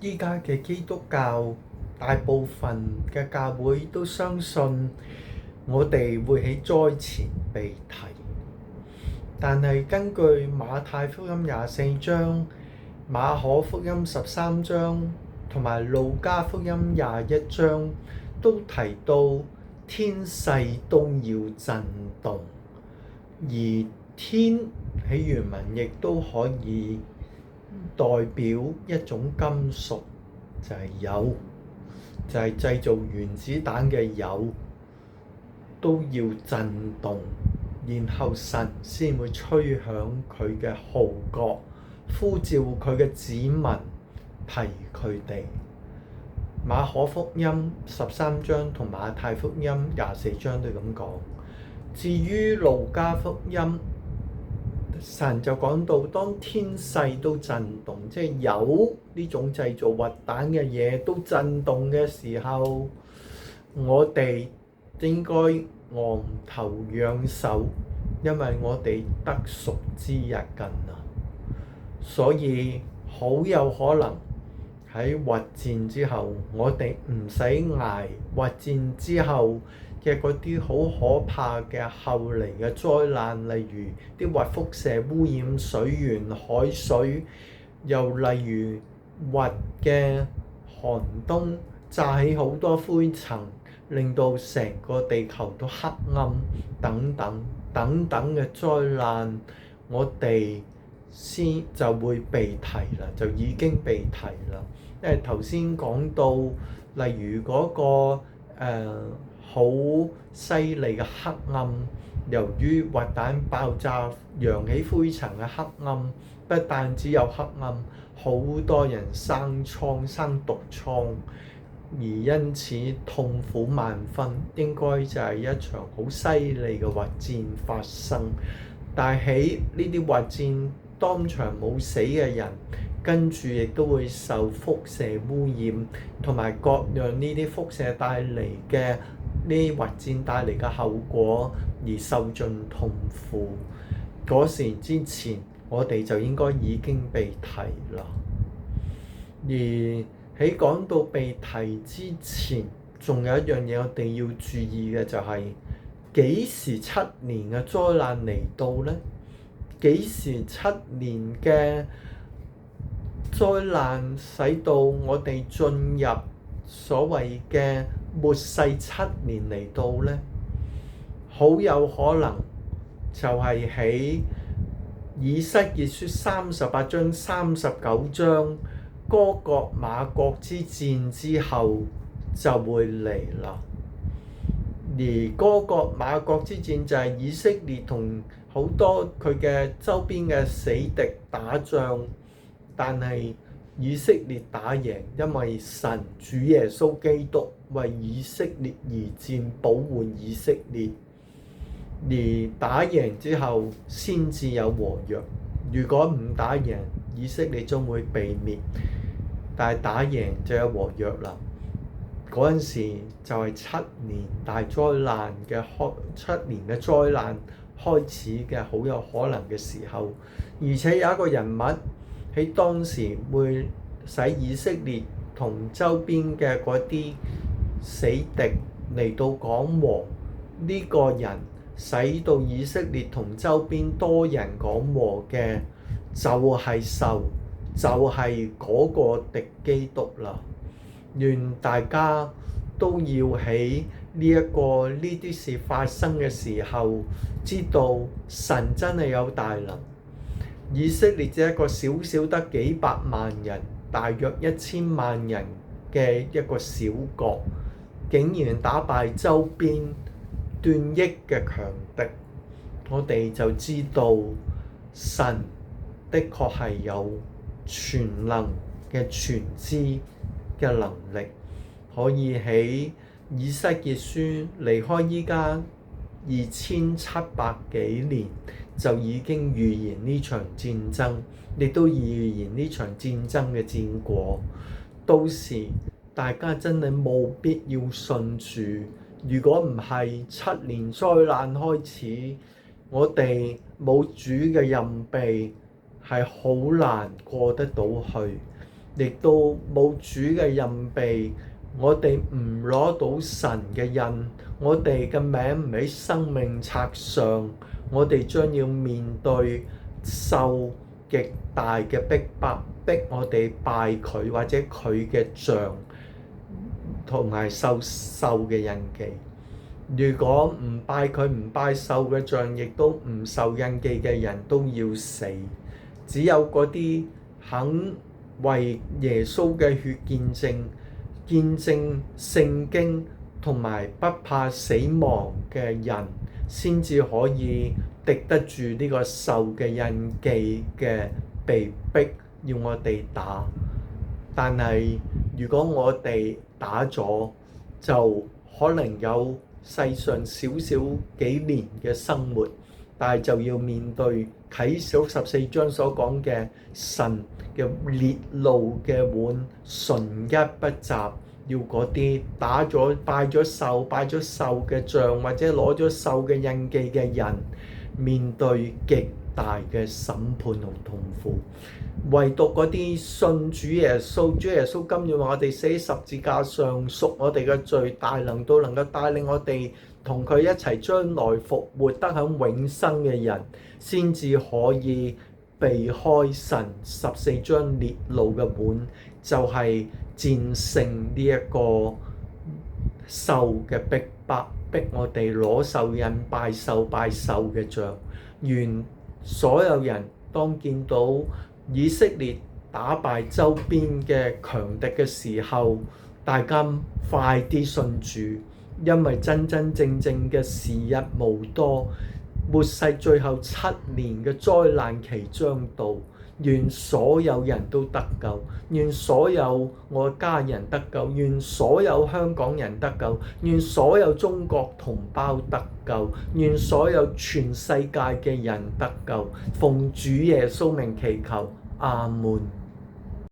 依家嘅基督教大部分嘅教會都相信我哋會喺災前被提，但係根據馬太福音24章、馬可福音13章同埋路加福音21章都提到天勢都要震動，而天喺原文亦都可以代表一種金屬，就係鈾，就係製造原子彈嘅鈾都要震動，然後神先會吹響佢嘅號角，呼召佢嘅子民提佢哋。馬可福音13章同馬太福音24章都咁講。至於路加福音，神就講到當天勢都震動，即係有呢種製造核彈嘅嘢都震動嘅時候，我哋應該昂頭仰首，因為我哋得贖之日近啦。所以好有可能喺核戰之後，我哋唔使捱核戰之後嘅嗰啲好可怕嘅後嚟嘅災難，例如啲核輻射污染水源、海水，又例如核嘅寒冬炸起好多灰塵，令到成個地球都黑暗等等嘅災難，我哋先就會被提啦，就已經被提啦。因為頭先講到，例如嗰個好犀利嘅黑暗，由於核彈爆炸揚起灰塵嘅黑暗，不但只有黑暗，好多人生瘡、生毒瘡，而因此痛苦萬分。應該就係一場好犀利嘅核戰發生。但係喺呢啲核戰當場冇死嘅人，跟住亦都會受輻射污染，同埋各樣呢啲輻射帶嚟嘅呢啲核戰帶嚟嘅後果而受盡痛苦。嗰時之前，我哋就應該已經被提啦。而喺講到被提之前，仲有一樣嘢我哋要注意嘅，就係幾時7年嘅災難嚟到呢？幾時7年嘅災難使到我哋進入所謂嘅末世7年嚟到呢？好有可能就係喺以西結書38章39章哥國瑪國之戰之後就會嚟啦。而哥國瑪國之戰就係以色列同好多佢嘅周邊嘅死敵打仗，但係以色列打贏，因為神主耶穌基督為以色列而戰，保護以色列。而打贏之後先至有和約，如果唔打贏，以色列將會被滅。但係打贏就有和約啦。嗰陣時就係7年大災難嘅7年嘅災難開始嘅好有可能嘅時候，而且有一個人物喺當時會使以色列同周邊嘅嗰啲死敵嚟到講和。呢個人使到以色列同周邊多人講和嘅，就係獸，就係嗰個敵基督啦。願大家都要喺呢啲事發生嘅時候，知道神真係有大能。以色列只係一個小小得幾百萬人，大約1000萬人嘅一個小國，竟然打敗周邊斷億嘅強敵，我哋就知道神的確係有全能嘅全知嘅能力，可以喺以西結書離開依家2700幾年，就已經預言呢場戰爭，亦都預言呢場戰爭嘅戰果。到時大家真係冇必要信主。如果唔係7年災難開始，我哋冇主嘅蔭庇，係好難過得到去。亦都冇主嘅印記，我哋唔攞到神嘅印，我哋嘅名唔喺生命冊上，我哋將要面對受極大嘅逼迫，逼我哋拜佢或者佢嘅像，同埋受嘅印記。如果唔拜佢唔拜獸嘅像，亦都唔受印記嘅人都要死。只有嗰啲肯為耶穌嘅血見證聖經同埋不怕死亡嘅人，先至可以敵得住呢個獸嘅印記嘅被逼要我哋打。但係如果我哋打咗，就可能有世上少幾年嘅生活，但係就要面對啟示錄14章所講嘅神嘅烈怒嘅碗，純一不雜，要嗰啲打咗拜咗獸嘅像，或者攞咗獸嘅印記嘅人，面對極大嘅審判同痛苦。唯獨嗰啲信主耶穌甘願為我哋死喺十字架上，贖我哋嘅罪，大能到能夠帶領我哋同佢一齊將來復活得享永生嘅人，先至可以避開神14章烈怒嘅碗，就係戰勝呢一個獸嘅逼迫，逼我哋攞獸印拜獸嘅像。願所有人當見到以色列打敗周邊嘅強敵嘅時候，大家快啲信主，因為真正嘅時日無多，末世最後7年嘅災難期將到。願所有人都得救，願所有我家人得救，願所有香港人得救，願所有中國同胞得救，願所有全世界嘅人得救。奉主耶穌名祈求，阿門。